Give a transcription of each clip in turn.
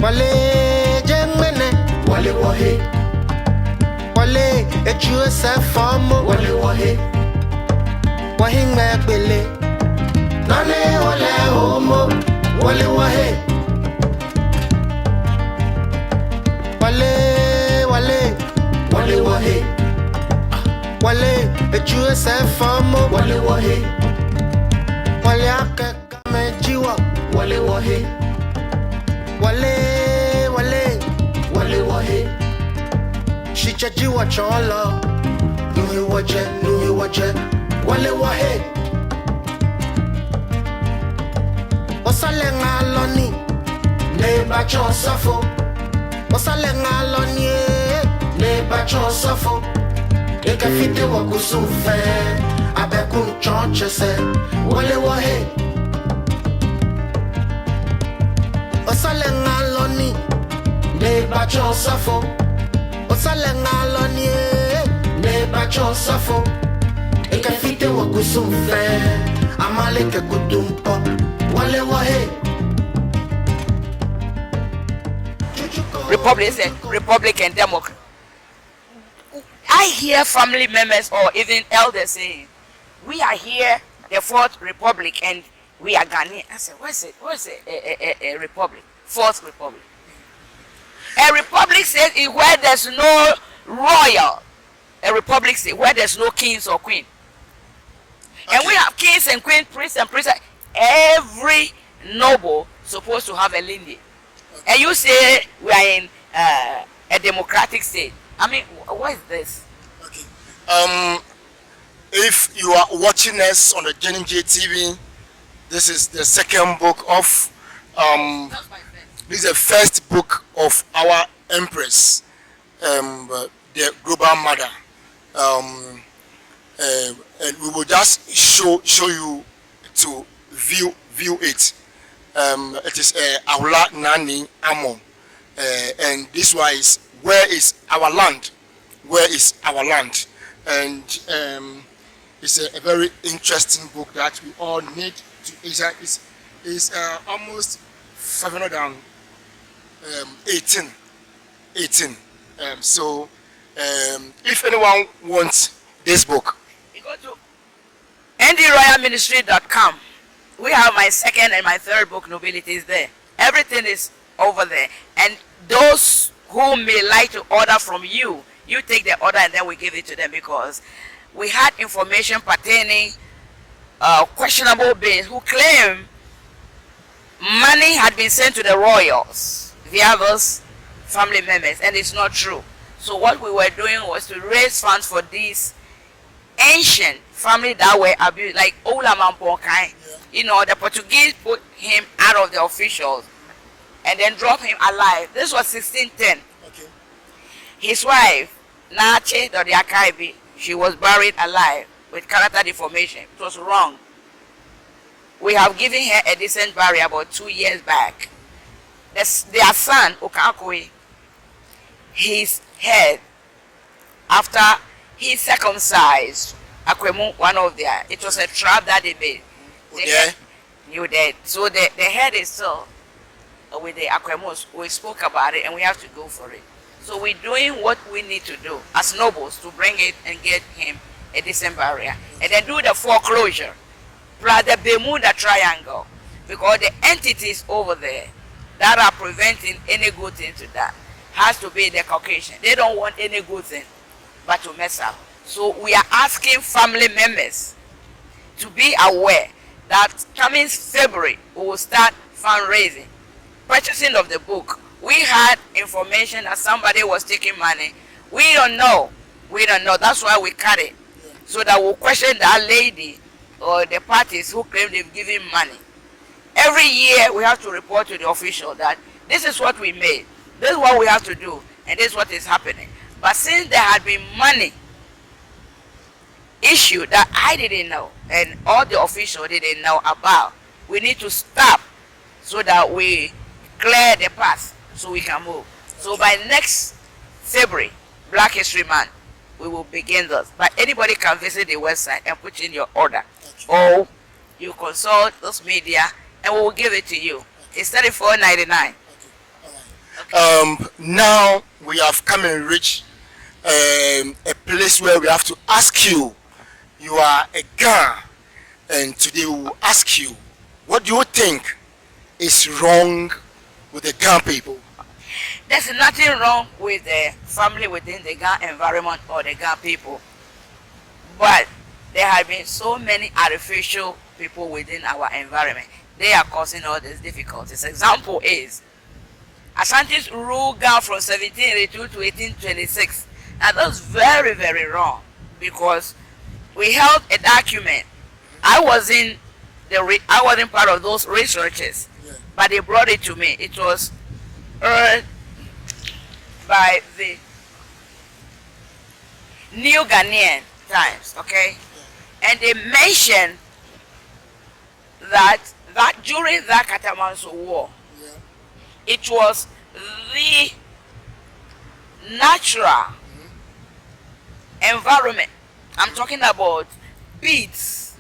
Wale jengmene, Wale wahe, wale eju se fomo, wale wahe, wahingme bele, nane wale homo, wale wahe, wale wale wahe, wale eju se fomo, wale wahe, wale akeka mejiwa, wale wahe, wale wale wahe, shichajiwa cholo, nuhi waje, wale wahe, osale ngaloni, neba chon safo, osale ngaloni, neba chon safo, eka fite wakusufe, abekun chonche se, wale wahe, osale ngaloni, neba chon safo, osale ngaloni, neba chon safo, eka fite wakusufe, amaleke kutumpo, wale wahe. Republic and Democrat. I hear family members or even elders saying, we are here, the Fourth Republic, and we are Ghanaian. I said, what's a republic? Fourth Republic. A republic says where there's no royal. A republic says where there's no kings or queen. Okay. And we have kings and queens, priests and priests. Every noble supposed to have a lineage. Okay. And you say we are in a democratic state. I mean, what is this? Okay. If you are watching us on the JNJ TV, this is the second book of this is the first book of our Empress, the global mother, and we will just show you to view it. It is Awula Naanii Amon, and this one is where is our land? Where is our land? And it's a very interesting book that we all need to. It's almost 718. So if anyone wants this book, you go to ndroyalministry.com. We have my second and my third book, Nobility, is there. Everything is over there. And those who may like to order from you, you take the order and then we give it to them, because we had information pertaining questionable beings who claim money had been sent to the royals via those family members, and it's not true. So what we were doing was to raise funds for these ancient family that were abused, like Awula. You know, the Portuguese put him out of the officials and then dropped him alive. This was 1610. okay, His wife, Naanii, she was buried alive with character deformation. It was wrong. We have given her a decent burial about 2 years back. Their son, Okakwe, his head, after he circumcised Akwemu, one of their, it was a trap that they made. You dead. So the head is still with the Akwemos. We spoke about it and we have to go for it. So we're doing what we need to do as nobles to bring it and get him a decent burial. And then do the foreclosure, plus the Bermuda Triangle, because the entities over there that are preventing any good thing to that has to be the Caucasian. They don't want any good thing but to mess up. So we are asking family members to be aware that coming February we will start fundraising, purchasing of the book. We had information that somebody was taking money. We don't know. That's why we cut it, so that we'll question that lady or the parties who claim they've given money. Every year we have to report to the official that this is what we made, this is what we have to do, and this is what is happening. But since there had been money issue that I didn't know and all the officials didn't know about, we need to stop so that we clear the path so we can move. So by next February, Black History Month, we will begin this. But anybody can visit the website and put in your order, or you consult this media and we will give it to you. It's $34.99. Now we have come and reached a place where we have to ask you. You are a Ghana, and today we will ask you, what do you think is wrong with the Ghana people? There's nothing wrong with the family within the Ghana environment or the Ghana people. But there have been so many artificial people within our environment. They are causing all these difficulties. Example is, Ashantis ruled Ghana from 1782 to 1826. Now that's very, very wrong, because we held a document. I wasn't part of those researches, but they brought it to me. It was by the New Ghanaian Times, okay? And they mentioned that during that Katamanso War, it was the natural environment. I'm talking about beads,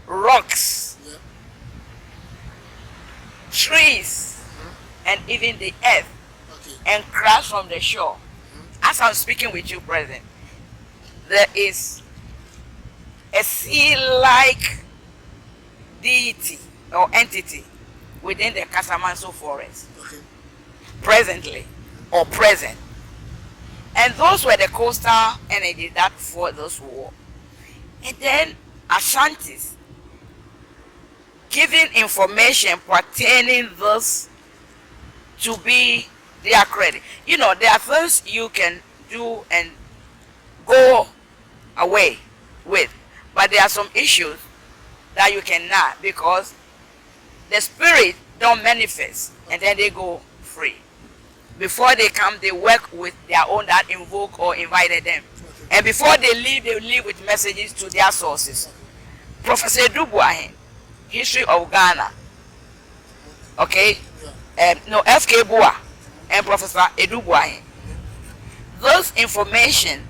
rocks, trees, and even the earth, and crash from the shore. As I'm speaking with you, President, there is a sea-like deity or entity within the Casamanso forest, presently or present. And those were the coastal energy that fought this war. And then Ashantis giving information pertaining this to be their credit. You know, there are things you can do and go away with, but there are some issues that you cannot, because the spirit don't manifest and then they go free. Before they come, they work with their own that invoke or invited them. And before they leave with messages to their sources. Professor Dubois, History of Ghana, okay? No, F.K. Boa and Professor Edubois. Those information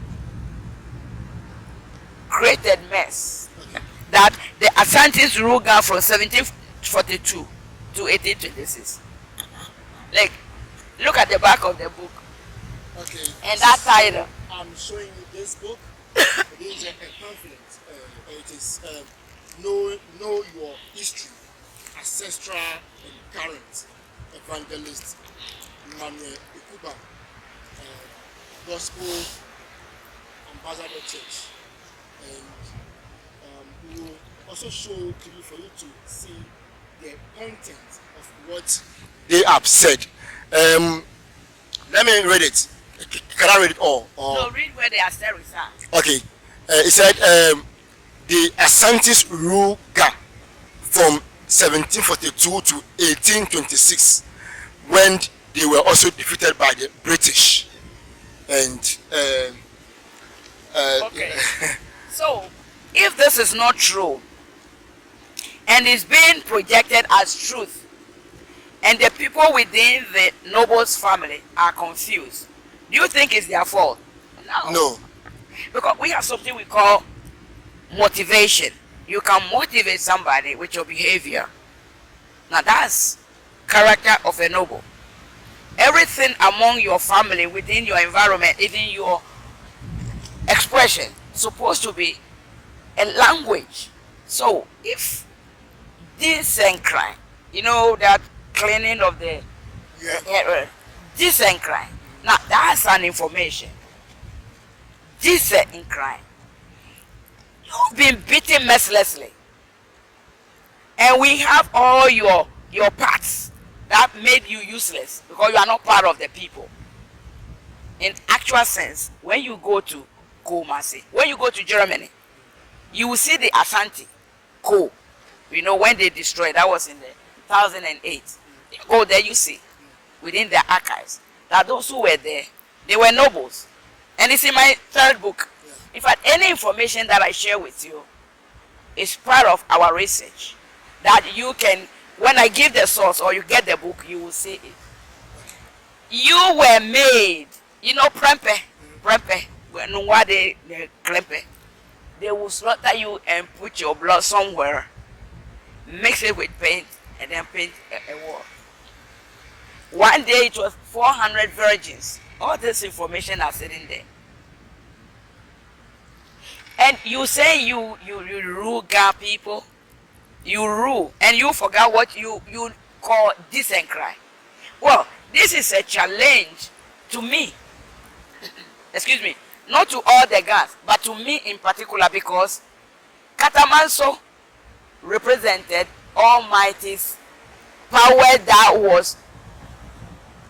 created mess. That the Ashantis ruled Ghana from 1742 to 1826. Like, look at the back of the book. Okay. And that title. I'm showing you this book. It is a pamphlet. It is know your history, ancestral and current. Evangelist Manuel Ikuba, Gospel Ambassador Church, and we will also show to you for you to see the content of what they have said. Let me read it. Can I read it all? Or? No, read where they are staring. Okay. It said the Ashantis ruled Ghana from 1742 to 1826, when they were also defeated by the British. And okay. So, if this is not true, and is being projected as truth, and the people within the nobles family are confused, do you think it's their fault? No. No. Because we have something we call motivation. You can motivate somebody with your behavior. Now that's character of a noble. Everything among your family, within your environment, even your expression, supposed to be a language. So if decent crime, you know, that cleaning of the decent crime. Now that's an information. Decent in crime. You've been beaten mercilessly, and we have all your parts that made you useless because you are not part of the people. In actual sense, when you go to Kumasi, when you go to Germany, you will see the Ashanti Ko. You know, when they destroyed, that was in the 2008. You go there, you see within their archives that those who were there, they were nobles. And it's in my third book. In fact, any information that I share with you is part of our research. That you can, when I give the source or you get the book, you will see it. You were made, you know, prempe, they will slaughter you and put your blood somewhere, mix it with paint, and then paint a wall. One day it was 400 virgins. All this information are sitting there. And you say you rule God people. You rule. And you forgot what you call decent cry. Well, this is a challenge to me. Excuse me. Not to all the gods, but to me in particular, because Katamanso represented Almighty's power that was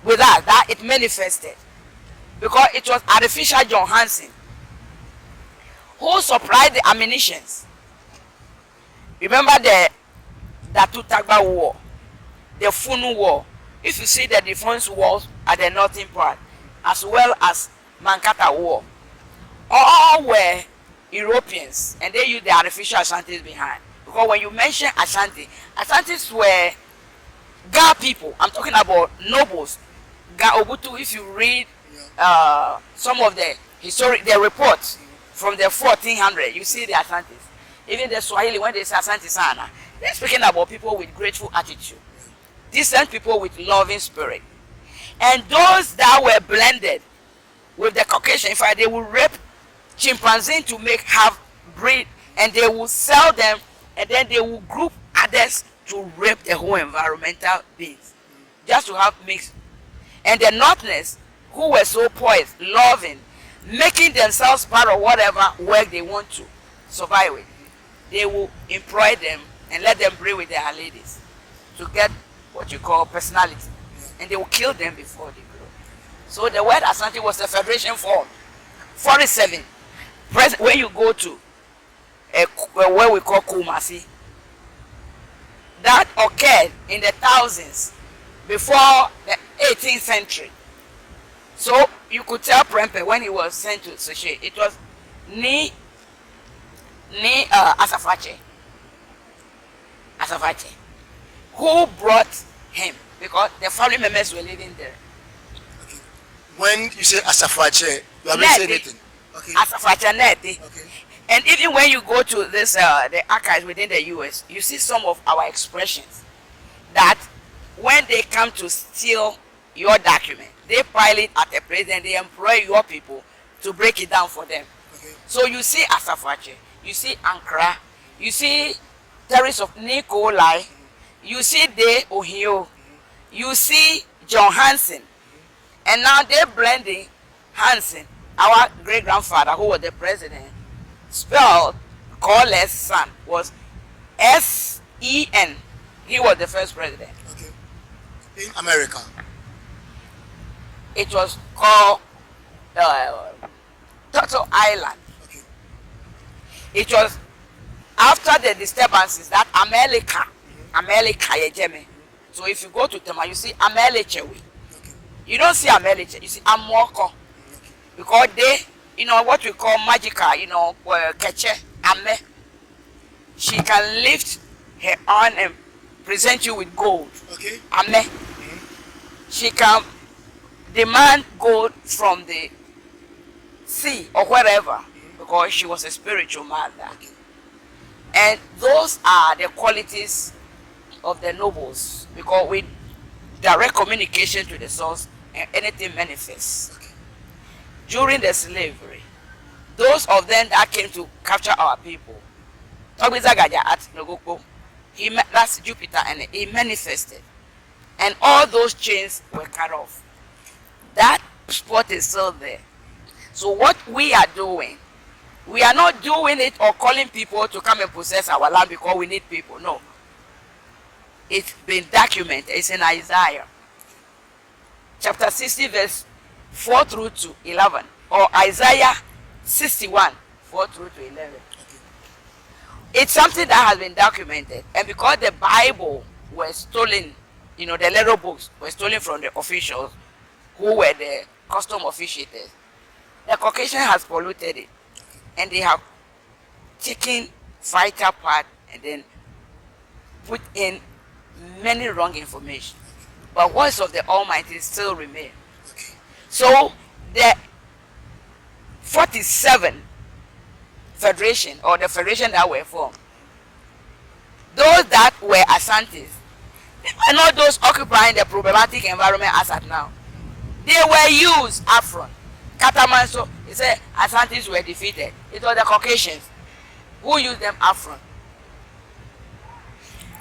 with us, that it manifested. Because it was artificial John Hansen who supplied the ammunitions. Remember the Tutagba War, the Funu War. If you see the defense walls at the northern part, as well as Mankata War, all were Europeans, and they used the artificial Ashantis behind. Because when you mention Ashanti, Ashantis were Ga people. I'm talking about nobles. Ga Obutu, if you read some of the reports from the 1400, you see the Ashantis. Even the Swahili, when they say Ashanti Sana, they're speaking about people with grateful attitude. Decent people with loving spirit. And those that were blended with the Caucasian, in fact, they will rape chimpanzee to make half breed, and they will sell them, and then they will group others to rape the whole environmental beings, just to have mixed. And the Northerners, who were so poised, loving, making themselves part of whatever work they want to survive with, they will employ them and let them breed with their ladies to get what you call personality, and they will kill them before they grow. So the word Asante was a federation form. 47. When you go to where we call Kumasi, that occurred in the thousands before the 18th century. So you could tell Prempe when he was sent to Sushi, it was Ni Asafache, who brought him, because the family members were living there. Okay. When you say Asafache, you haven't said anything. Okay. Asafache Neti. Okay. And even when you go to this the archives within the US, you see some of our expressions that when they come to steal your document, they pile it at a place and they employ your people to break it down for them. Okay. So you see Asafache, you see Ankara, you see terrorists of Nikolai, you see De Ohio, you see John Hansen, and now they're blending Hansen, our great-grandfather who was the president, spelled Cole's son was S-E-N. He was the first president. Okay. In America. It was called Turtle Island. Okay. It was after the disturbances that America, so if you go to Tema, you see Amelechewi. Okay. You don't see Ameleche, you see Amoko. Because they, what we call magical, Keche, Ame. She can lift her arm and present you with gold. Okay. Ame. She can demand gold from the sea or wherever, because she was a spiritual mother. Okay. And those are the qualities of the nobles, because with direct communication to the source, and anything manifests. Okay. During the slavery, those of them that came to capture our people, that's Jupiter, and he manifested, and all those chains were cut off. That spot is still there. So what we are doing, we are not doing it or calling people to come and possess our land because we need people. No. It's been documented. It's in Isaiah chapter 60 verse 4 through to 11, or Isaiah 61 4 through to 11. Okay. It's something that has been documented, and because the Bible was stolen, the little books were stolen from the officials who were the custom officiators, the Caucasian has polluted it, and they have taken vital part and then put in many wrong information. But words of the Almighty still remain. Okay. So the 47 federation, or the federation that were formed, those that were Asantes, they were not those occupying the problematic environment as at now, they were used upfront. Catamanso, he said Asantis were defeated. It was the Caucasians who used them upfront.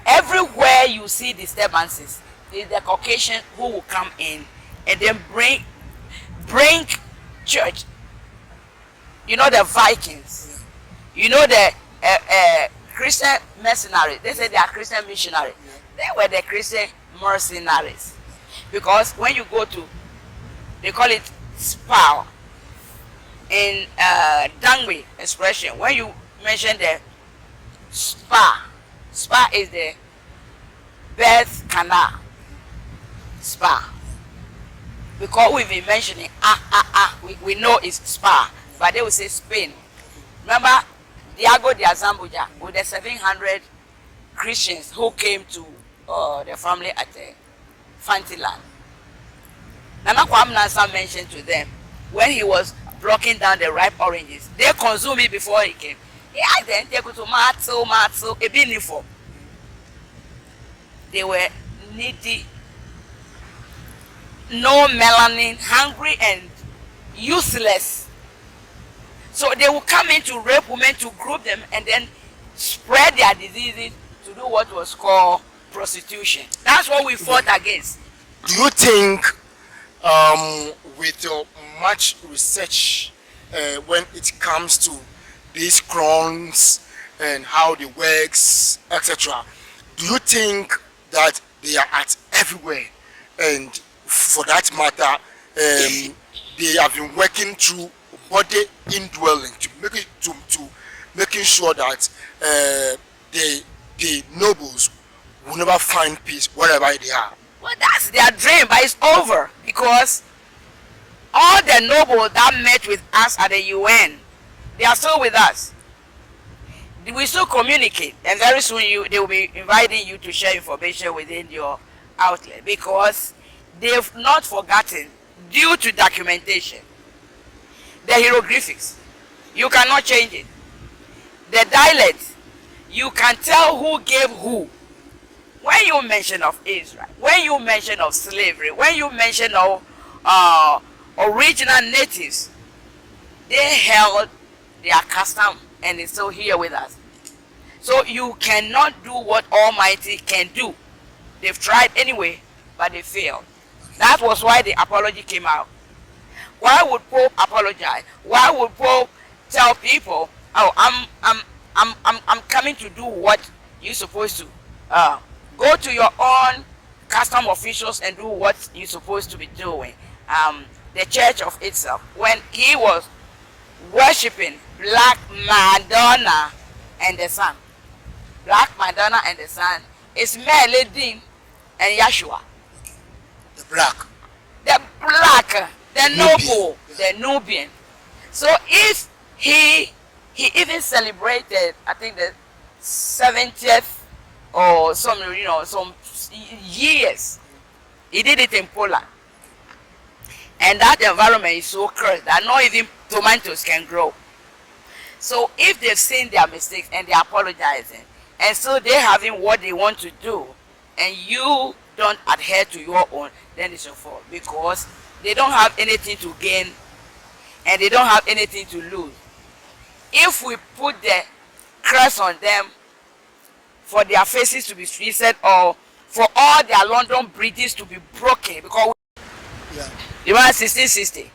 Everywhere you see disturbances, it's the Caucasian who will come in and then bring church. You know the Vikings. You know the Christian mercenaries. They say they are Christian missionaries. They were the Christian mercenaries. Because when you go to, they call it Spa in Dangwe expression. When you mention the Spa is the birth canal. Spa. Because we've been mentioning we know it's Spa, but they will say Spain. Remember Diego de Azambuja with the 700 Christians who came to the family at Fantiland. Nana Kwame Nansa mentioned to them when he was blocking down the ripe oranges, they consumed it before he came. He asked them, they go to matzo, a uniform. They were needy, no melanin, hungry and useless. So they will come in to rape women, to group them, and then spread their diseases to do what was called prostitution. That's what we fought against. Do you think with your much research when it comes to these clones and how they works, etc., do you think that they are at everywhere, and for that matter they have been working through body indwelling to make it to making sure that the nobles will never find peace wherever they are? Well, that's their dream, but it's over, because all the nobles that met with us at the UN, they are still with us. We still communicate, and very soon they will be inviting you to share information within your outlet, because they've not forgotten, due to documentation, the hieroglyphics. You cannot change it. The dialect, you can tell who gave who. When you mention of Israel, when you mention of slavery, when you mention of original natives, they held their custom and it's still here with us. So you cannot do what Almighty can do. They've tried anyway, but they failed. That was why the apology came out. Why would Pope apologize? Why would Pope tell people, oh, I'm coming to do what you're supposed to? Go to your own custom officials and do what you're supposed to be doing. The church of itself, when he was worshipping Black Madonna and the Son. Black Madonna and the Son is Meledin and Yeshua. The black. The black, the noble, the Nubian. So if he even celebrated, I think the 70th or some years, he did it in Poland. And that environment is so cursed that not even tomatoes can grow. So if they've seen their mistakes and they're apologizing, and so they're having what they want to do, and you don't adhere to your own, then it's your fault, because they don't have anything to gain and they don't have anything to lose. If we put the curse on them for their faces to be twisted, or for all their London bridges to be broken, because the year 1660,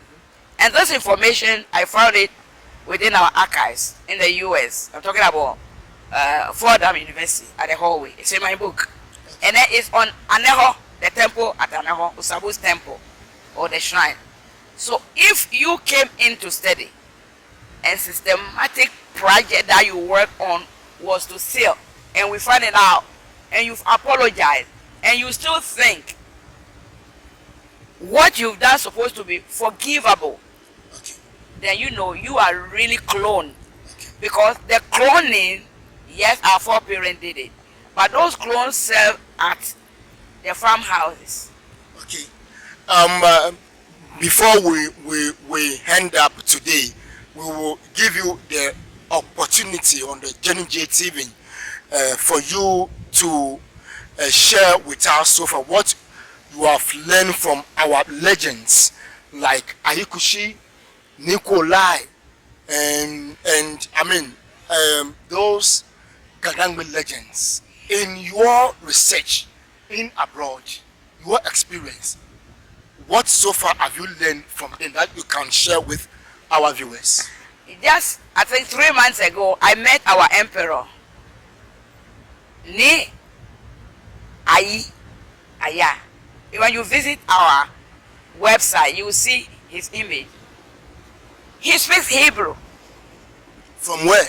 and this information I found it within our archives in the US. I'm talking about Fordham University at the hallway. It's in my book, and then it's on Aneho, the temple at Aneho, Usabu's temple or the shrine. So if you came in to study, and systematic project that you work on was to seal, and we find it out, and you've apologized, and you still think what you've done is supposed to be forgivable, then you know you are really cloned. Because the cloning, yes, our foreparents did it, but those clones serve at the farmhouses. Okay. Before we hand up today, we will give you the opportunity on the Jenny J TV for you to share with us so far what you have learned from our legends like Ayikushi, Nikolai, and I mean those Gadangme legends in your research in abroad, your experience. What so far have you learned from them that you can share with our viewers? Just, I think 3 months ago, I met our emperor. Naanii. When you visit our website, you will see his image. He speaks Hebrew. From where?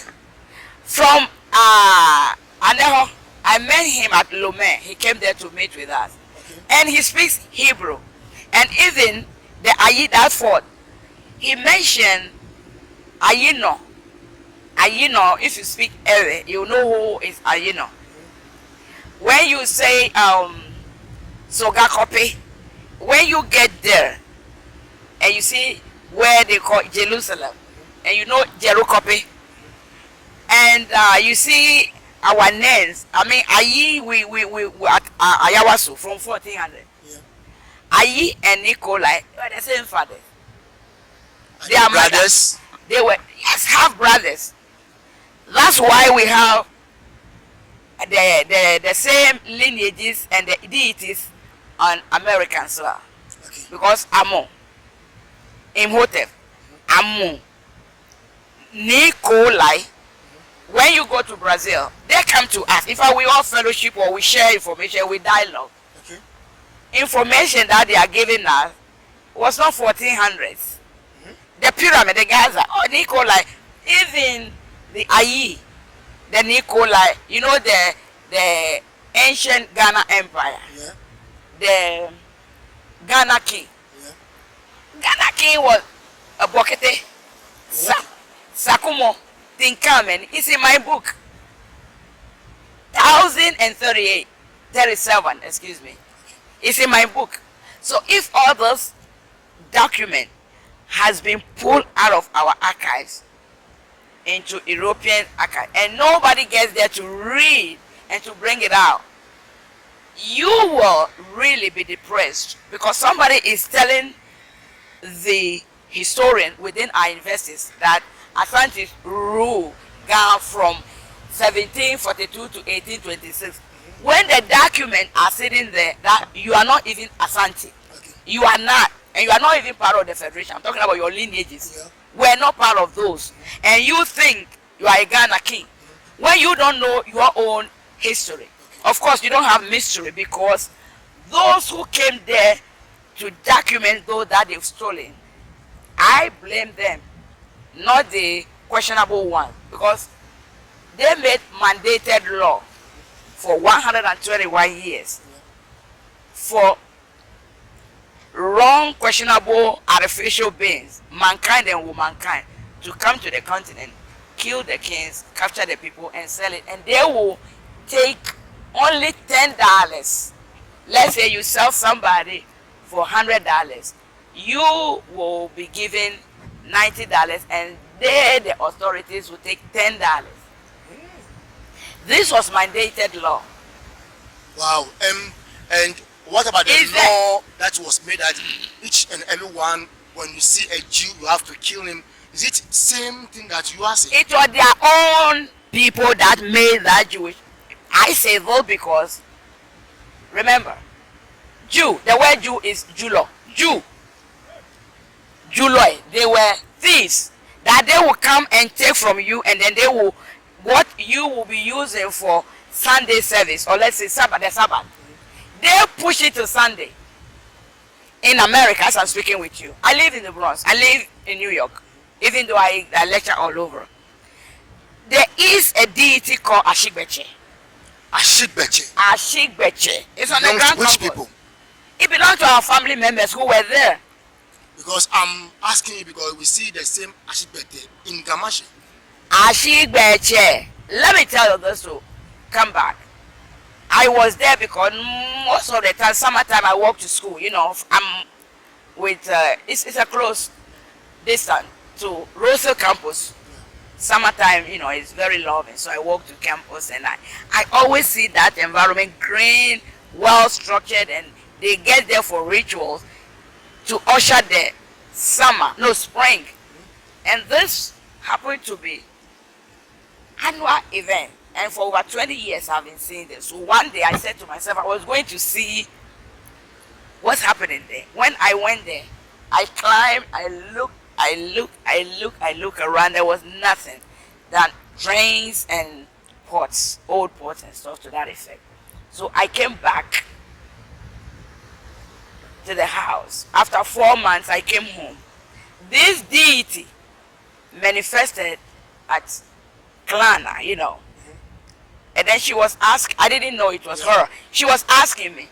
From Aneho. I met him at Lome. He came there to meet with us. Okay. And he speaks Hebrew. And even the Ayi that fought, he mentioned Ayino. Ayino, if you speak Ewe, you know who is Ayino. When you say Sogakope, when you get there and you see where they call Jerusalem, and you know Jerukope, and you see our names, I mean Ayi, we at Ayawasu from 1400. Ayi and Nikolai were the same father. They are brothers. They were, yes, half brothers. That's why we have the same lineages and the deities on American soil. Okay. Because Amon, Imhotep, Amon, Nikolai. When you go to Brazil, they come to us. In fact, we all fellowship or we share information, we dialogue. Information that they are giving us was not 1400s. The pyramid, the Gaza, Nikolai, even the Ayi, the Nikolai, you know the ancient Ghana Empire, the Ghana king. Ghana king was a Bokete, Sakumo, Tinkamen. It's in my book. 37, excuse me. It's in my book. So if all those document has been pulled out of our archives into European archive and nobody gets there to read and to bring it out, you will really be depressed because somebody is telling the historian within our universities that Ashantis ruled Ghana from 1742 to 1826. When the documents are sitting there, that you are not even Ashanti. Okay. You are not. And you are not even part of the federation. I'm talking about your lineages. Yeah. We're not part of those. And you think you are a Ghana king. When you don't know your own history. Of course, you don't have mystery because those who came there to document those that they've stolen, I blame them, not the questionable ones. Because they made mandated law for 121 years for wrong, questionable, artificial beings, mankind and womankind, to come to the continent, kill the kings, capture the people, and sell it. And they will take only $10. Let's say you sell somebody for $100. You will be given $90, and they, the authorities, will take $10. This was mandated law. Wow. And what about the law that was made that each and everyone, when you see a Jew, you have to kill him? Is it same thing that you are saying? It was their own people that made that Jewish. I say though because, remember, Jew, the word Jew is Julo. Jew. Juloi. They were thieves that they will come and take from you, and then they will, what you will be using for Sunday service, or let's say Sabbath, the Sabbath, they push it to Sunday. In America, as I'm speaking with you, I live in the Bronx, I live in New York, even though I lecture all over. There is a deity called Ashigbeche. Ashigbeche. Ashigbeche. It's on the ground. Which people? It belongs to our family members who were there. Because I'm asking you because we see the same Ashigbeche in Gamashi. Ashigbeche. Let me tell you this to come back. I was there because most of the time, summertime, I walk to school. You know, I'm with, it's a close distance to Russell campus. summertime, you know, it's very loving. So I walk to campus and I always see that environment green, well structured, and they get there for rituals to usher the summer, no, spring. And this happened to be annual event. And for over 20 years I've been seeing this. So one day I said to myself, I was going to see what's happening there. When I went there, I climbed, I look around. There was nothing than drains and pots, old pots and stuff to that effect. So I came back to the house. After 4 months, I came home. This deity manifested at Klana, you know. And then she was asking, I didn't know it was her. She was asking me,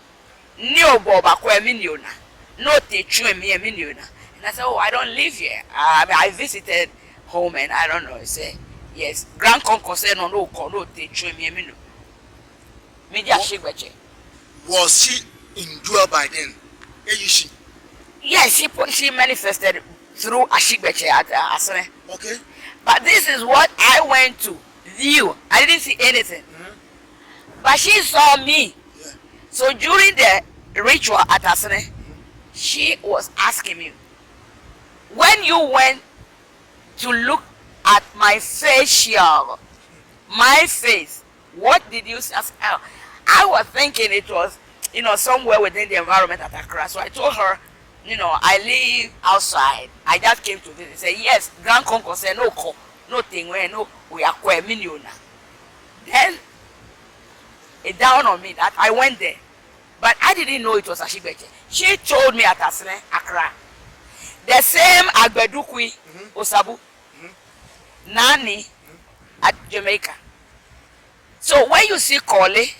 "Nio boba kwe miniona, no te chue mi miniona." And I said, "Oh, I don't live here. I visited home and I don't know." He said, "Yes, Grand Conco said no te chue mi mino." Was she endured by then? Yes, she manifested through Ashigbeche at Asane. Okay. But this is what I went to view. I didn't see anything. But she saw me. Yeah. So during the ritual at Asane, she was asking me, when you went to look at my facial, my face, what did you see? I was thinking it was, you know, somewhere within the environment at Accra. So I told her, you know, I live outside. I just came to visit. Say, yes, Grand Conco said, no thing, no, we are quite million. Then it dawned on me that I went there. But I didn't know it was Ashigbeche. She told me at Asane, Accra. The same Agbedukwi, Osabu, Naanii at Jamaica. So when you see Kole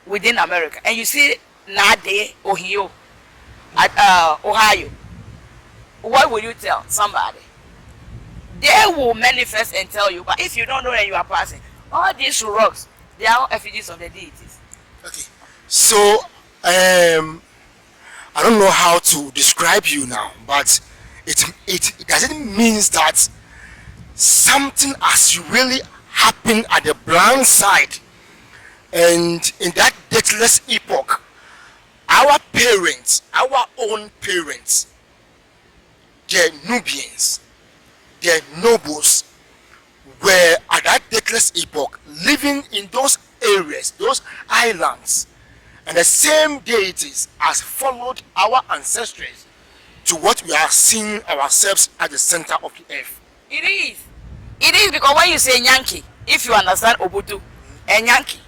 within America, and you see Nade, Ohio, at Ohio, what will you tell somebody? They will manifest and tell you, but if you don't know and you are passing, all these rocks, they are all effigies of the deities. Okay. So, I don't know how to describe you now, but it doesn't mean that something has really happened at the blind side. And in that deathless epoch, our parents, our own parents, the Nubians, the nobles, were at that deathless epoch living in those areas, those islands. And the same deities has followed our ancestors to what we are seeing ourselves at the center of the earth. It is. It is because when you say Yankee, if you understand Obutu, a Yankee,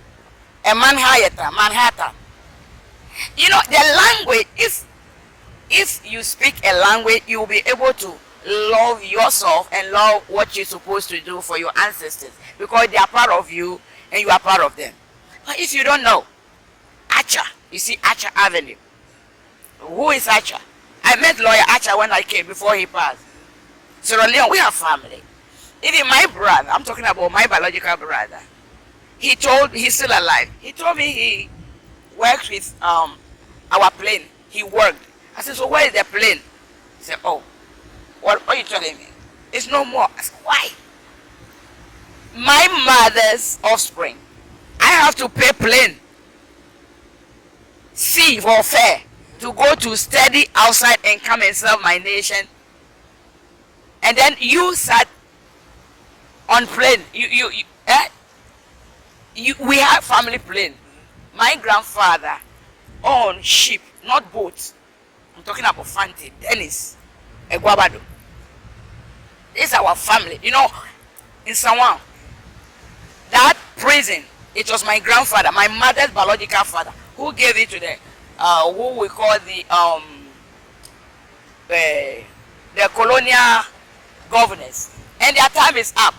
a Manhattan. You know, the language, if you speak a language, you will be able to love yourself and love what you're supposed to do for your ancestors, because they are part of you and you are part of them. But if you don't know, Acha, you see Acha Avenue. Who is Acha? I met Lawyer Acha when I came before he passed. Sierra Leone, we have family. Even my brother, I'm talking about my biological brother, he's still alive. He told me he worked with our plane. He worked. I said, so where is the plane? He said, oh, what are you telling me? It's no more. I said, why? My mother's offspring, I have to pay plane, sea for fare, to go to study outside and come and serve my nation. And then you sat on plane. We have family plane. My grandfather owned ship, not boats. I'm talking about Fante, Dennis, Eguabado. This is our family. You know, in Sawan, that prison, it was my grandfather, my mother's biological father, who gave it to the, who we call the colonial governors. And their time is up.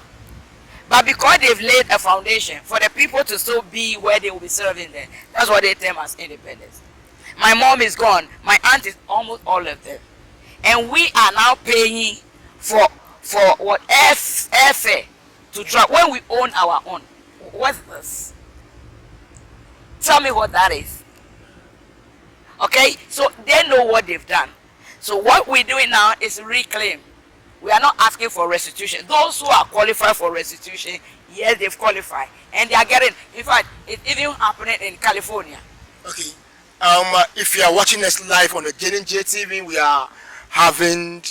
But because they've laid a foundation for the people to still be where they will be serving them, that's what they term as independence. My mom is gone. My aunt is almost all of them. And we are now paying for what airfare to travel when we own our own. What's this? Tell me what that is. Okay? So they know what they've done. So what we're doing now is reclaim. We are not asking for restitution. Those who are qualified for restitution, yes, they've qualified. And they are getting, in fact, it's even happening in California. Okay. If you are watching us live on the JNJ we are having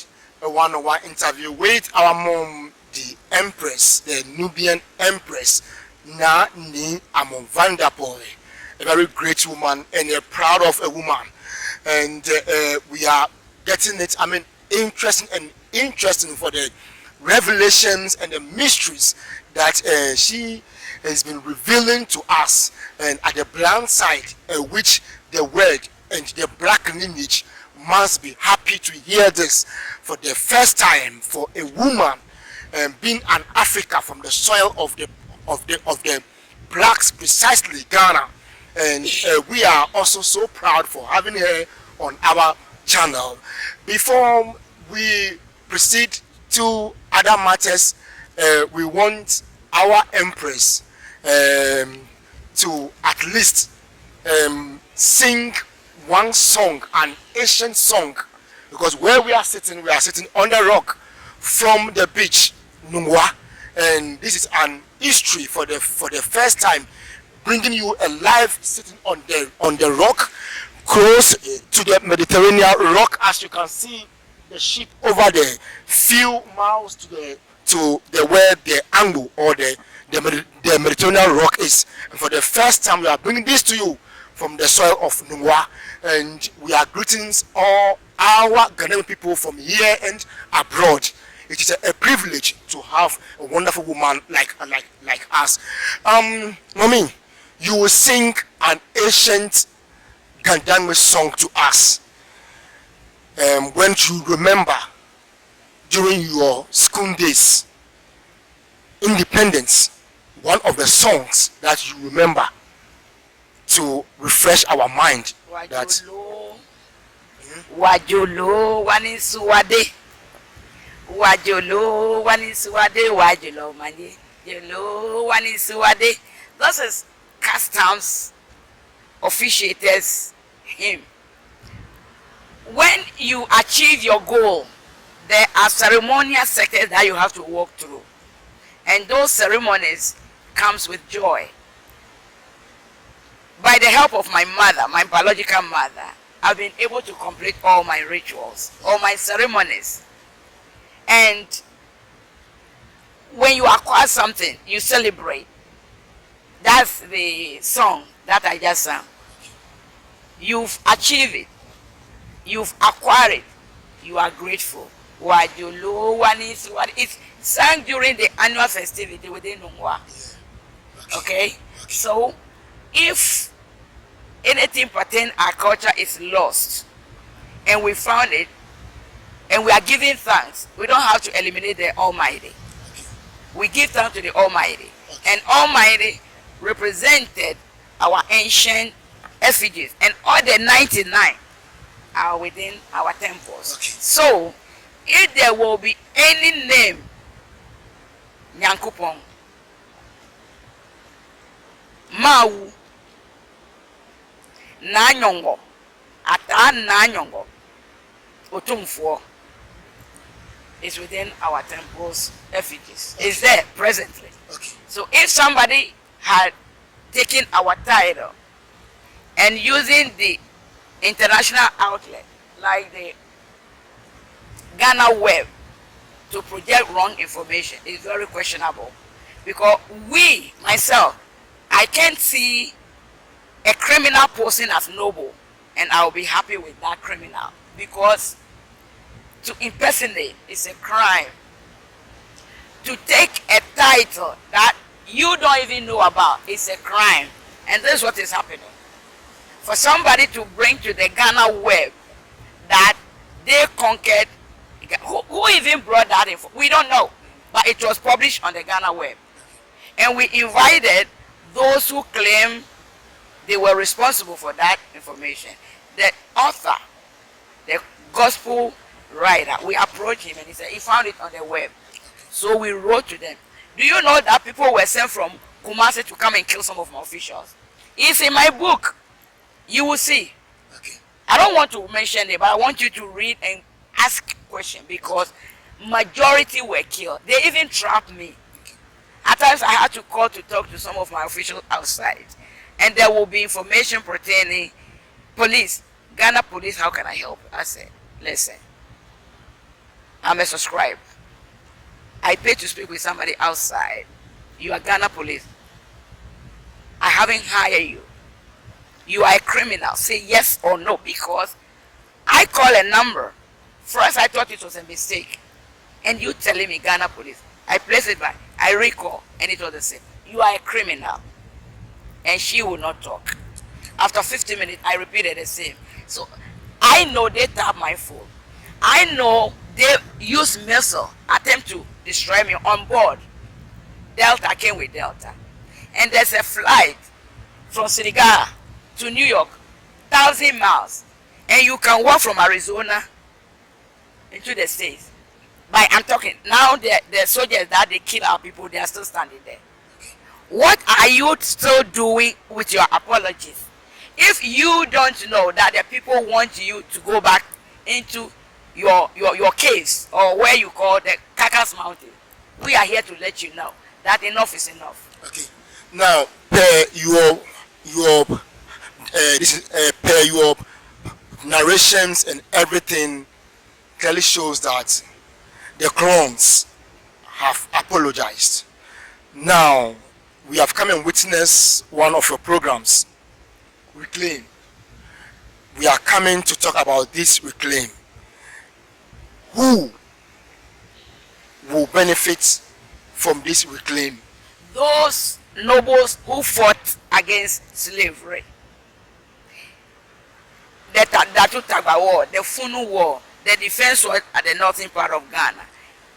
a one-on-one interview with our mom, the Empress, the Nubian Empress, Naanii Amon-Vanderpuije, a very great woman and a proud of a woman. And we are getting it, I mean, interesting for the revelations and the mysteries that she has been revealing to us, and at the blind side which the word and the black lineage must be happy to hear this for the first time for a woman being an Africa from the soil of the blacks, precisely Ghana. And we are also so proud for having her on our channel. Before we proceed to other matters, we want our Empress to at least sing one song, an ancient song, because where we are sitting on the rock from the beach, Nungwa, and this is an history for the first time, bringing you a live sitting on the rock, close to the Mediterranean rock. As you can see, the ship over there, few miles to the where the angle or the Mediterranean rock is. And for the first time, we are bringing this to you from the soil of Nungwa, and we are greeting all our Ghanaian people from here and abroad. It is a privilege to have a wonderful woman like us. Mommy, you will sing an ancient Ghanaian song to us. When you remember during your school days, independence, one of the songs that you remember to refresh our mind. Wajolo wanisuwade, wajolo wanisuwade, wajolo manje, jolo wanisuwade. This is customs officiators hymn. When you achieve your goal, there are ceremonial sectors that you have to walk through, and those ceremonies comes with joy. By the help of my mother, my biological mother, I've been able to complete all my rituals, all my ceremonies. And when you acquire something, you celebrate. That's the song that I just sang. You've achieved it. You've acquired it. You are grateful. It's sung during the annual festivity within Nungwa. Okay? So, if anything pertaining our culture is lost, and we found it, and we are giving thanks, we don't have to eliminate the Almighty. We give thanks to the Almighty. And Almighty represented our ancient effigies, and all the 99 are within our temples. So, if there will be any name, Nyankupong, Mau, Nanyongo, Atan Nanyongo, Otumfo, is within our temple's effigies. Is there presently. So if somebody had taken our title and using the international outlet like the Ghana Web to project wrong information, is very questionable, because myself, I can't see a criminal posing as noble and I'll be happy with that criminal, because to impersonate is a crime. To take a title that you don't even know about is a crime, and this is what is happening. For somebody to bring to the Ghana Web that they conquered, who even brought that info? We don't know, but it was published on the Ghana Web, and we invited those who claim they were responsible for that information. The author, the gospel writer, we approached him and he said he found it on the web. So we wrote to them. Do you know that people were sent from Kumasi to come and kill some of my officials? It's in my book. You will see. I don't want to mention it, but I want you to read and ask questions, because Majority were killed. They even trapped me. At times I had to call to talk to some of my officials outside. And there will be information pertaining police. Ghana police, how can I help? I said, listen, I'm a subscriber. I pay to speak with somebody outside. You are Ghana police. I haven't hired you. You are a criminal. Say yes or no, because I call a number. First I thought it was a mistake. And you telling me Ghana police. I place it back. I recall, and it was the same. You are a criminal. And she will not talk. After 50 minutes, I repeated the same. So I know they tap my phone. I know they use missile, attempt to destroy me on board. Delta came with Delta. And there's a flight from Senegal to New York, 1,000 miles. And you can walk from Arizona into the States. But I'm talking, now the soldiers that they kill our people, they are still standing there. What are you still doing with your apologies? If you don't know that the people want you to go back into your caves, or where you call the Cacas Mountain, we are here to let you know that enough is enough. Okay. Now, per your narrations and everything clearly shows that the clones have apologized. Now, we have come and witnessed one of your programs, Reclaim. We are coming to talk about this Reclaim. Who will benefit from this Reclaim? Those nobles who fought against slavery. The Tagba War, the Funu War, the defense war at the northern part of Ghana,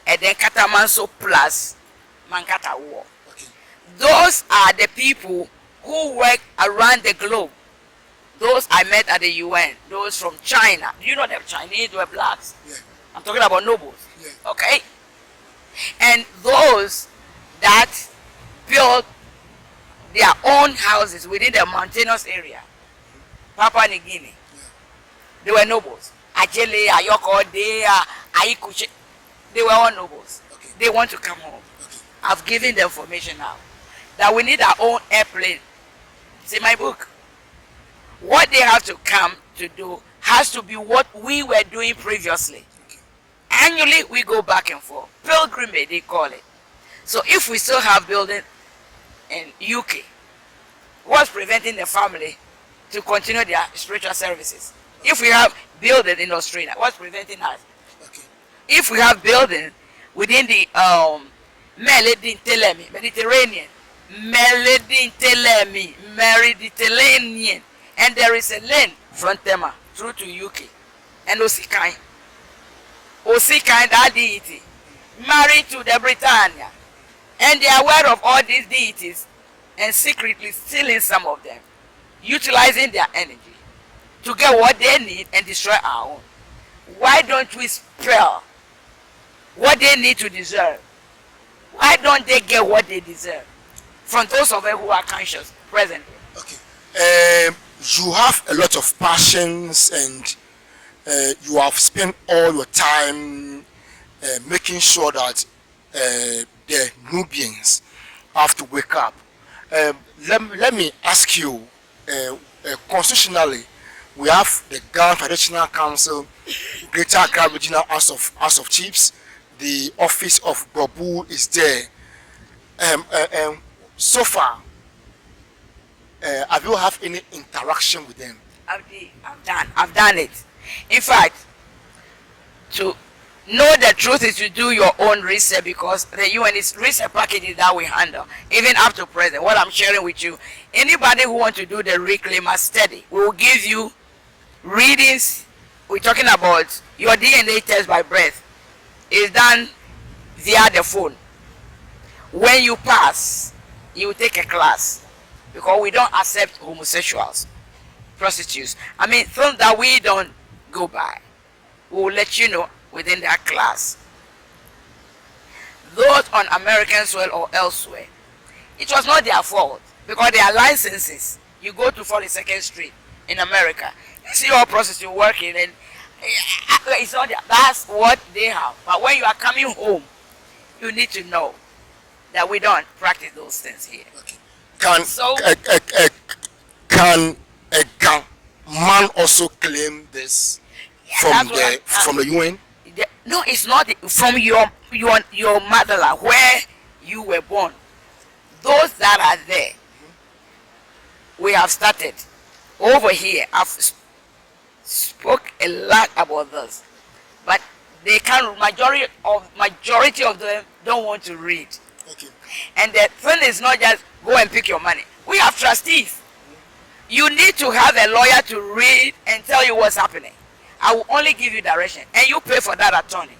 and then Katamanso plus Mankata War. Okay. Those are the people who work around the globe. Those I met at the UN, those from China. Do you know the Chinese were blacks? Yeah. I'm talking about nobles. Yeah. Okay? And those that built their own houses within the mountainous area, Papua New Guinea, they were nobles. Ajele, Ayoko, Aikuche, they were all nobles. Okay. They want to come home. Okay. I've given the information now that we need our own airplane. It's in my book. What they have to come to do has to be what we were doing previously. Okay. Annually, we go back and forth. Pilgrimage, they call it. So if we still have building in UK, what's preventing the family to continue their spiritual services? If we have building in Australia, what's preventing us? Okay. If we have building within the Mediterranean, Mediterranean, and there is a lane from Tema through to UK, and Osikai, that deity, married to the Britannia, and they are aware of all these deities, and secretly stealing some of them, utilizing their energy to get what they need and destroy our own. Why don't we spell what they need to deserve? Why don't they get what they deserve from those of them who are conscious presently? Okay. You have a lot of passions, and you have spent all your time making sure that the Nubians have to wake up. Let me ask you, constitutionally, we have the Ghana Traditional Council, Greater Accra Regional House of Chiefs, the office of Babu is there. So far, have you have any interaction with them? I've done it. In fact, to know the truth is to do your own research, because the UN is research packages that we handle, even up to present. What I'm sharing with you, anybody who wants to do the reclaim study, we will give you readings. We're talking about your DNA test by breath. It's done via the phone. When you pass, you will take a class, because we don't accept homosexuals, prostitutes. I mean, things that we don't go by. We will let you know within that class. Those on American soil or elsewhere, it was not their fault, because their licenses, you go to 42nd Street in America, you see all prostitutes working, and It's not that's what they have. But when you are coming home, you need to know that we don't practice those things here. Okay. Can a man also claim this from the UN? No, it's not from your motherland where you were born. Those that are there, we have started over here. I've spoke a lot about this, but they can't. Majority of them don't want to read. Okay. And the thing is not just go and pick your money. We have trustees. You need to have a lawyer to read and tell you what's happening. I will only give you direction, and you pay for that attorney.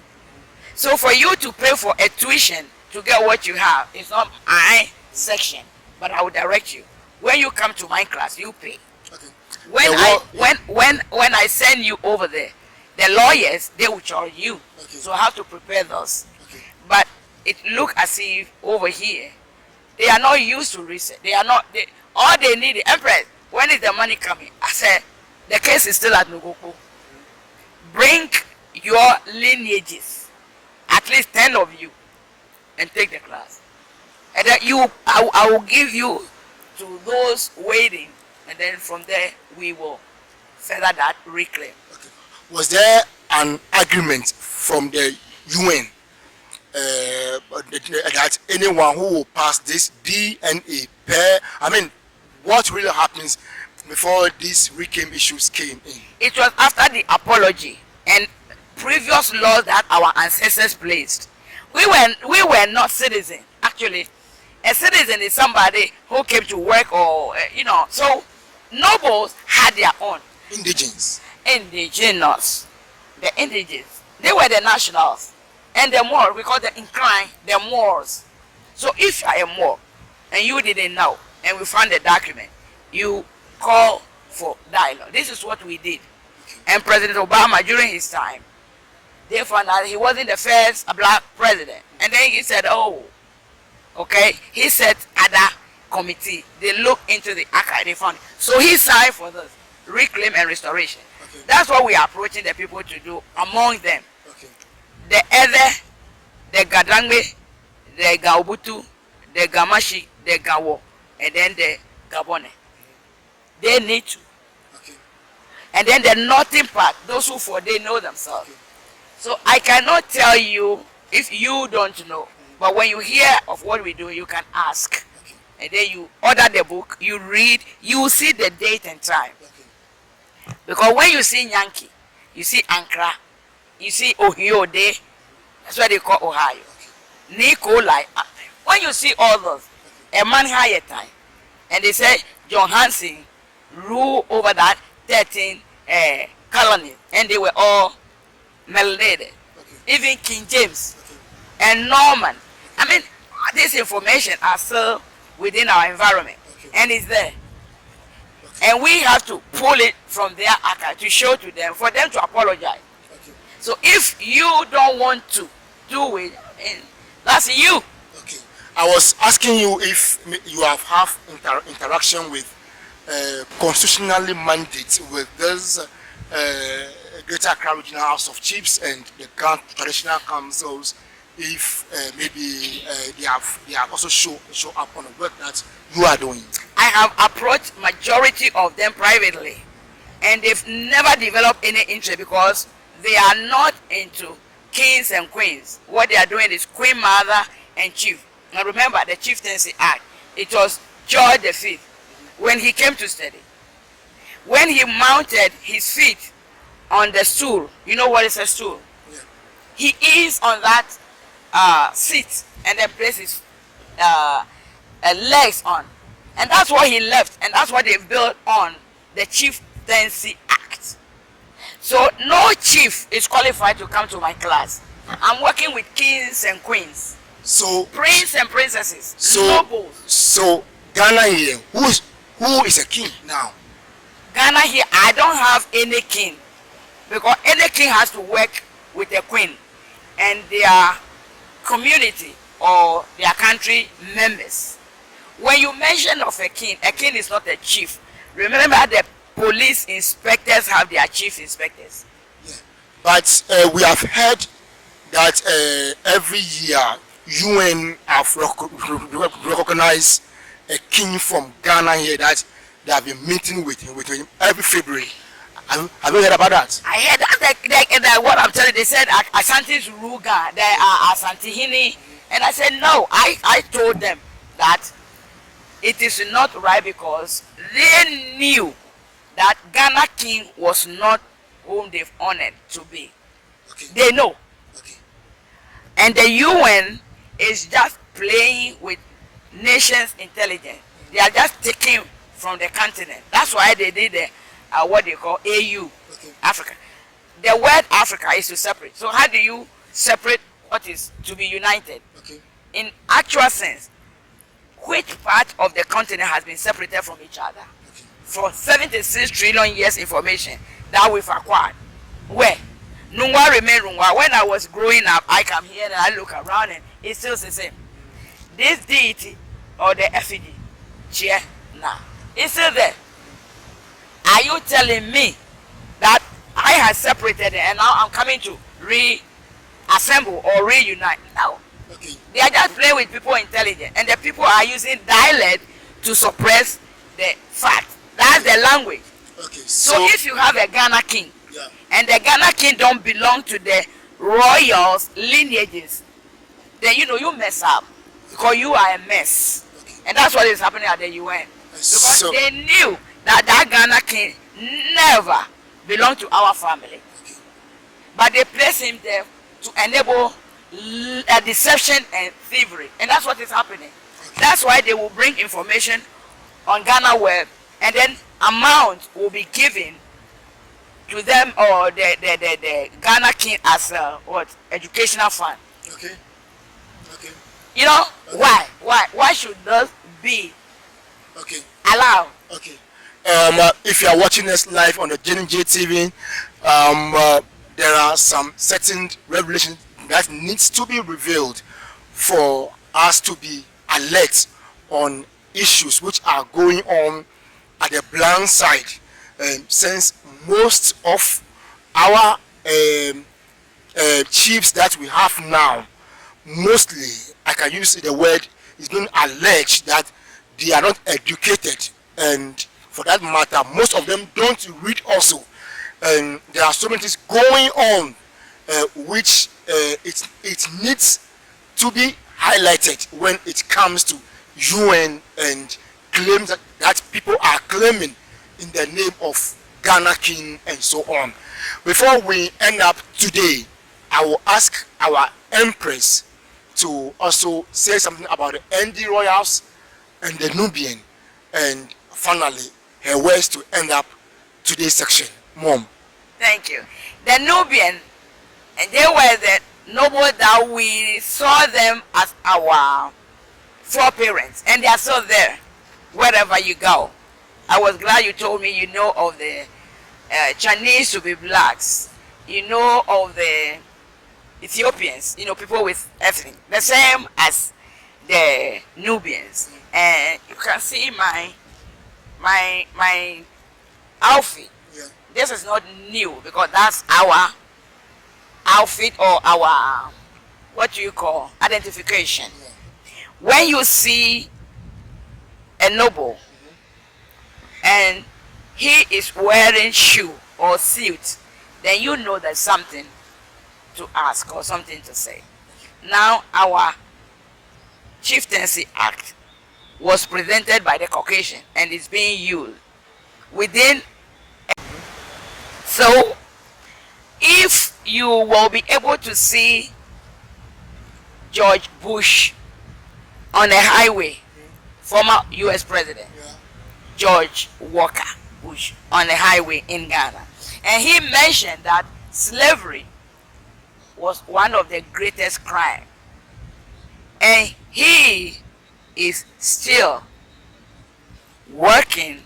So for you to pay for a tuition to get what you have, it's not my section, but I will direct you. When you come to my class, you pay. Okay. When I send you over there, the lawyers, they will charge you. Okay. So I have to prepare those. Okay. But it look as if over here, they are not used to research. They are not. All they need is Empress. When is the money coming? I said, the case is still at Nugoko. Bring your lineages, at least 10 of you, and take the class. And then I will give you to those waiting, and then from there we will further that reclaim. Okay. Was there an agreement from the UN that anyone who will pass this DNA pair? I mean, what really happens before these reclaim issues came in? It was after the apology and previous laws that our ancestors placed. We were not citizens. Actually, a citizen is somebody who came to work or, so nobles had their own. Indigenous. Indigenous. The indigenous. They were the nationals. And the Moor, we call them inclined, the Moors. So if you are a Moor and you didn't know, and we found the document, you call for dialogue. This is what we did. And President Obama, during his time, they found out he wasn't the first black president. And then he said, oh, okay. He said other committee. They looked into the archive, they found it. So he signed for this, reclaim and restoration. Okay. That's what we are approaching the people to do among them. Okay. The other, the Gadangbe, the Gaubutu, the Gamashi, the Gawo, and then the Gabone. They need to. Okay. And then the northern part, those who they know themselves. Okay. So I cannot tell you if you don't know. But when you hear of what we do, you can ask. Okay. And then you order the book, you read, you see the date and time. Okay. Because when you see Yankee, you see Ankara, you see Ohio Day, that's what they call Ohio. Okay. Nikolai. When you see all those, a man higher time, and they say John Hanson ruled over that 13 colonies, and they were all melanated. Okay. Even King James Okay. and Norman. I mean, this information are still within our environment, Okay. and it's there. Okay. And we have to pull it from their archive to show to them, for them to apologize. Okay. So if you don't want to do it, that's you. Okay. I was asking you if you have interaction with constitutionally mandates with this Greater Accra Regional House of Chiefs and the traditional councils, if maybe they have also show up on the work that you are doing. I have approached majority of them privately, and they've never developed any interest because they are not into kings and queens. What they are doing is Queen Mother and Chief. Now remember the Chieftaincy Act. It was George V when he came to study. When he mounted his feet on the stool, you know what is a stool? Yeah. He is on that seat and then places legs on. And that's what he left, and that's what they built on the Chieftaincy Act. So no chief is qualified to come to my class. I'm working with kings and queens, So prince and princesses, So- nobles. so Ghana here, who is a king now? Ghana here, I don't have any king, because any king has to work with a queen and their community or their country members. When you mention of a king is not a chief. Remember the police inspectors have their chief inspectors. Yeah. But we have heard that every year UN have recognized a king from Ghana here that they have been meeting with him every February. Have you heard about that? I heard that what I'm telling you, they said Ashanti's Ruga, they are Asantehini, and I said no. I told them that it is not right because they knew that Ghana king was not whom they've honored to be. Okay. They know. Okay. And the UN is just playing with nations' intelligence. They are just taking from the continent. That's why they did the what they call AU, Okay. Africa. The word Africa is to separate. So how do you separate what is to be united? Okay. In actual sense, which part of the continent has been separated from each other? Okay. For 76 trillion years information that we've acquired. Where? Nungwa remain Nungwa. When I was growing up, I come here and I look around and it's still the same. This deity or the effigy, chair, now, it's still there. Are you telling me that I have separated it and now I'm coming to reassemble or reunite? No. Okay. They are just playing with people intelligent, and the people are using dialect to suppress the fact. That's the language. Okay. So if you have a Ghana king, yeah. and the Ghana king don't belong to the royals lineages, then you mess up because you are a mess. Okay. And that's what is happening at the UN. Because So- they knew that Ghana king never belonged to our family. Okay. But they place him there to enable a deception and thievery. And that's what is happening. Okay. That's why they will bring information on Ghana Web, and then amount will be given to them or the Ghana king as educational fund. Okay. Okay. Okay. Why should those be Okay. allowed? Okay. If you are watching us live on the JNJ TV, there are some certain revelations that needs to be revealed for us to be alert on issues which are going on at the blind side, since most of our chiefs that we have now, mostly, I can use the word, is being alleged that they are not educated, and for that matter, most of them don't read also. And there are so many things going on which it needs to be highlighted when it comes to UN and claims that people are claiming in the name of Ghana King and so on. Before we end up today, I will ask our Empress to also say something about the ND Royals and the Nubian, and finally her words to end up today's section. Mom. Thank you. The Nubian, and they were the noble that we saw them as our foreparents, and they are still there wherever you go. I was glad you told me you know of the Chinese to be blacks, you know of the Ethiopians, people with everything, the same as the Nubians. And you can see my outfit. Yeah. This is not new because that's our outfit or our identification. Yeah. When you see a noble and he is wearing shoe or suit, then you know there's something to ask or something to say. Now our Chieftaincy Act was presented by the Caucasian and is being used within. So if you will be able to see George Bush on a highway, former US President Yeah. George Walker Bush on a highway in Ghana, and he mentioned that slavery was one of the greatest crimes, and he is still working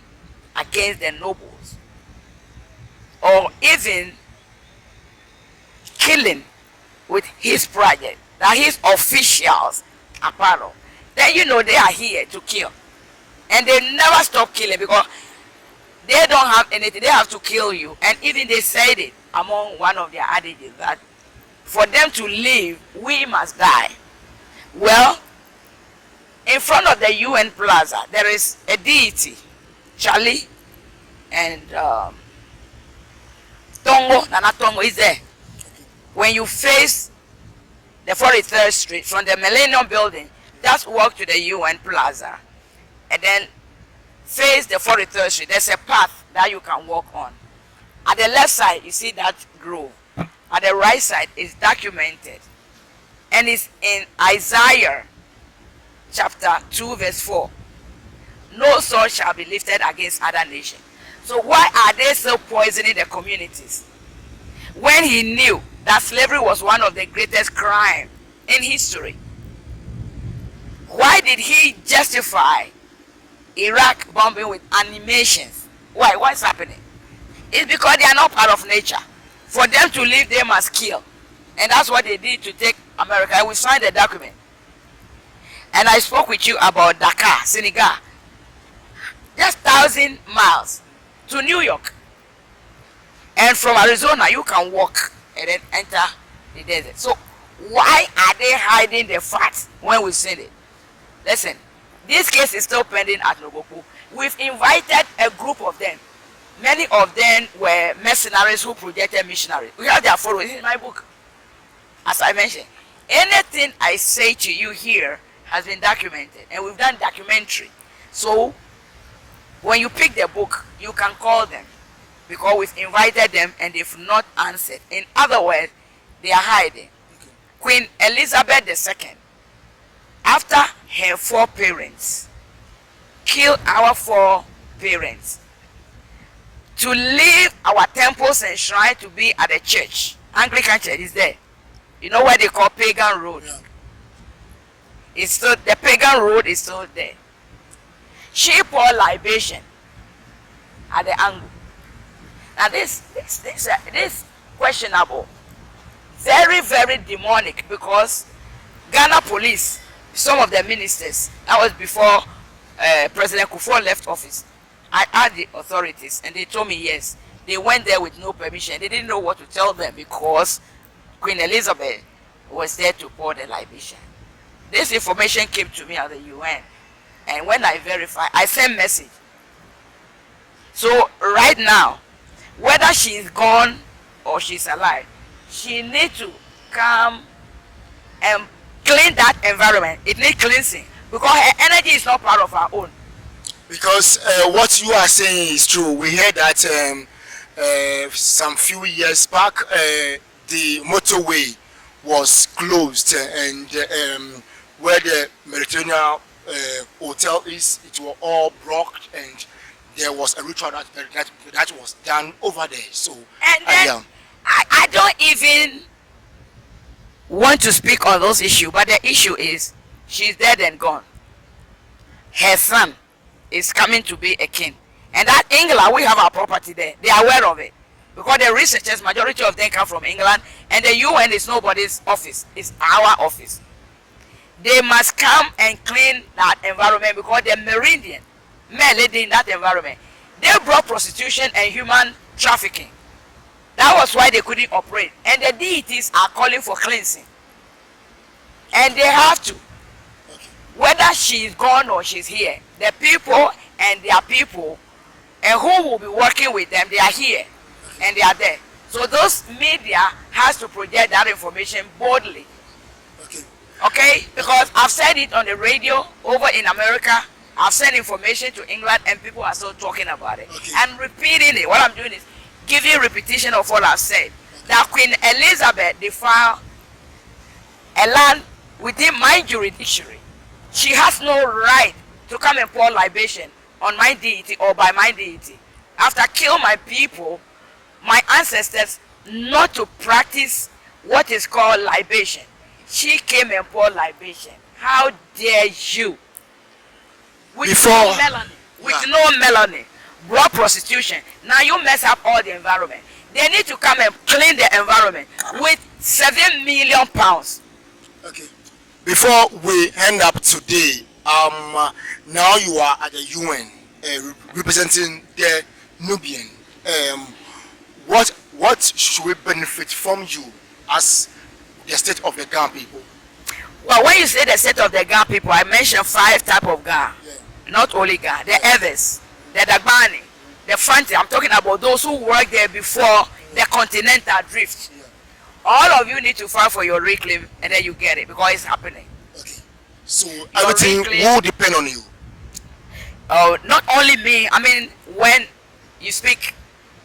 against the nobles or even killing with his project that his officials are part of, then they are here to kill. And they never stop killing because They don't have anything. They have to kill you. And even they said it among one of their adages that for them to live, we must die. Well, in front of the UN Plaza, there is a deity, Charlie, and Nana Tongo is there. When you face the 43rd Street from the Millennium Building, just walk to the UN Plaza, and then face the 43rd Street. There's a path that you can walk on. At the left side, you see that grove. At the right side is documented, and it's in Isaiah chapter 2 verse 4. No sword shall be lifted against other nations. So why are they still poisoning the communities when he knew that slavery was one of the greatest crimes in history? Why did he justify Iraq bombing with animations? Why? What's happening? It's because they are not part of nature. For them to live, they must kill. And that's what they did to take America. And we signed the document. And I spoke with you about Dakar, Senegal. Just 1,000 miles to New York. And from Arizona, you can walk and then enter the desert. So why are they hiding the facts when we send it? Listen, this case is still pending at Nogoku. We've invited a group of them. Many of them were mercenaries who projected missionaries. We have their photos in my book. As I mentioned, anything I say to you here has been documented, and we've done documentary. So when you pick the book, you can call them, because we've invited them and they've not answered. In other words, they are hiding. Queen Elizabeth II, after her 4 parents, killed our 4 parents to leave our temples and shrine to be at the church. Anglican church is there. You know where they call Pagan Road? Yeah. It's still, the Pagan Road is still there. She poured libation at the angle. Now this questionable. Very, very demonic, because Ghana police, some of the ministers, that was before President Kufuor left office, I asked the authorities and they told me yes. They went there with no permission. They didn't know what to tell them because Queen Elizabeth was there to pour the libation. This information came to me at the UN, and when I verified, I sent message. So right now, whether she is gone or she's alive, she needs to come and clean that environment. It needs cleansing because her energy is not part of her own. Because what you are saying is true. We heard that some few years back, the motorway was closed, and where the Mediterranean hotel is, it was all blocked, and there was a ritual that was done over there. So, and then, I don't even want to speak on those issues, but the issue is she's dead and gone. Her son is coming to be a king, and that England, we have our property there. They are aware of it because the researchers, majority of them come from England, and the UN is nobody's office, it's our office. They must come and clean that environment because the Meridian lady in that environment, they brought prostitution and human trafficking. That was why they couldn't operate, and the deities are calling for cleansing, and they have to. Whether she's gone or she's here, the people and their people, and who will be working with them, they are here and they are there. So those media has to project that information boldly. Okay? Because I've said it on the radio over in America. I've sent information to England, and people are still talking about it. I'm repeating it. What I'm doing is giving repetition of what I've said. That Queen Elizabeth defiled a land within my jurisdiction. She has no right to come and pour libation on my deity or by my deity. After kill my people, my ancestors, not to practice what is called libation. She came and poured libation. How dare you? With no melanin, brought prostitution. Now you mess up all the environment. They need to come and clean the environment with £7 million. Okay. Before we end up today, now you are at the UN representing the Nubian, what should we benefit from you as the state of the Ghana people? Well, when you say the state of the Ghana people, I mentioned 5 types of Ghana. Yeah. Not only Ghana, the others, the Dagbani, the Fanti. I'm talking about those who worked there before the continental drift. Yeah. All of you need to file for your reclaim, and then you get it because it's happening. Okay. So everything will depend on you. Oh, not only me. I mean, when you speak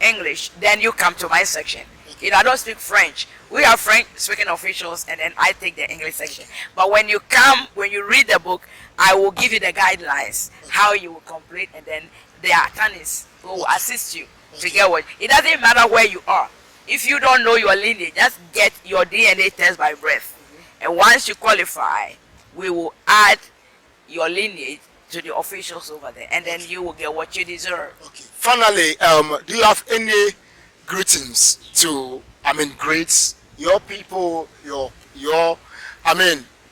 English, then you come to my section. Okay. You know, I don't speak French. We have French speaking officials, and then I take the English section. But when you come, when you read the book, I will give you the guidelines, how you will complete, and then the attorneys will assist you to get what. It doesn't matter where you are. If you don't know your lineage, just get your DNA test by birth. And once you qualify, we will add your lineage to the officials over there, and then you will get what you deserve. Okay. Finally, do you have any greetings to, greets your people, your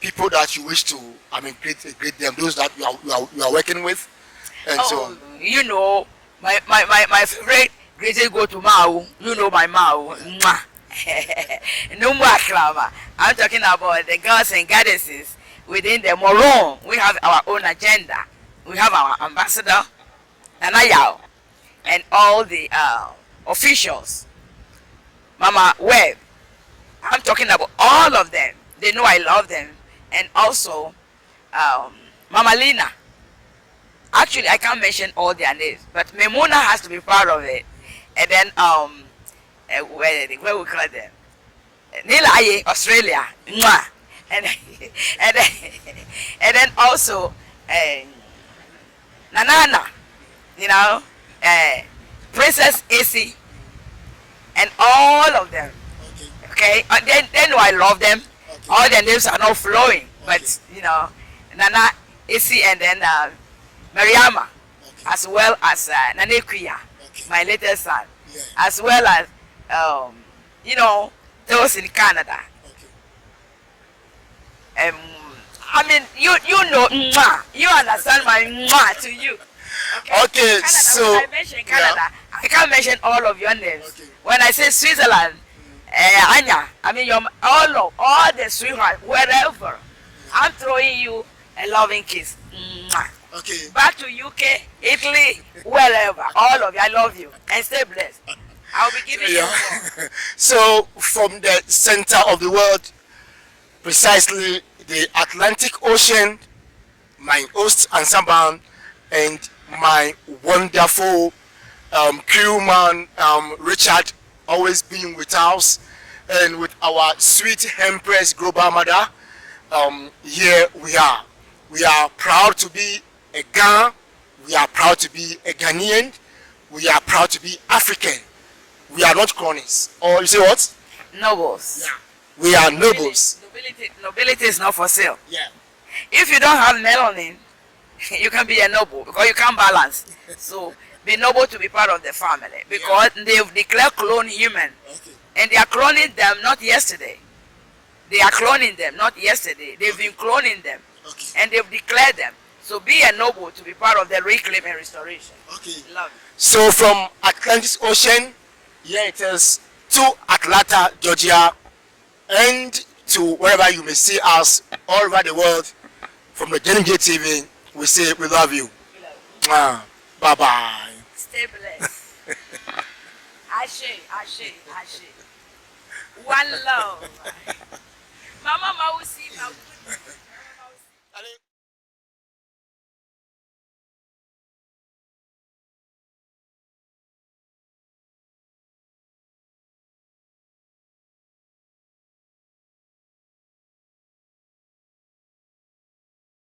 people that you wish to, greet them, those that you are working with, and so. You know, my favorite greeting go to Mao. You know my Mao. No more clamor. I'm talking about the girls and goddesses within the Moron. We have our own agenda. We have our ambassador, Naanii, and all the officials. Mama Webb. I'm talking about all of them. They know I love them. And also, Mama Lina. Actually, I can't mention all their names, but Memuna has to be part of it. And then, where we call them? Nilaye, Australia. Mwah. And then also, Nanana, you know, Princess AC, and all of them. Okay, they know I love them. Okay. All their names are not flowing, but you know, Nana AC, and then Mariama, as well as Nanekuya, my latest son, as well as you know, those in Canada. You know, you understand my to you. Okay, Canada, so when I mention Canada, I can't mention all of your names. Okay. When I say Switzerland, Anya, all the sweethearts, wherever, I'm throwing you a loving kiss. Okay. Back to UK, Italy, wherever, all of you, I love you, and stay blessed. I'll be giving you more. So, from the center of the world, precisely the Atlantic Ocean, my host Ansamban, and my wonderful crewman Richard, always being with us, and with our sweet Empress Global Mother. Here we are. We are proud to be a Ghana. We are proud to be a Ghanaian. We are proud to be African. We are not cronies. Or you say what? Nobles. Yeah. We are nobles. Nobility is not for sale. Yeah. If you don't have melanin, you can be a noble because you can't balance. So be noble to be part of the family because they've declared clone human. Okay. And they are cloning them not yesterday. They are cloning them not yesterday. They've been cloning them. Okay. And they've declared them. So be a noble to be part of the reclaim and restoration. Okay. Love it. So from Atlantic Ocean, here it is, to Atlanta, Georgia, and to wherever you may see us all over the world, from the JNJ TV, we say we love you. Bye-bye. Stay blessed. Ashe. One love.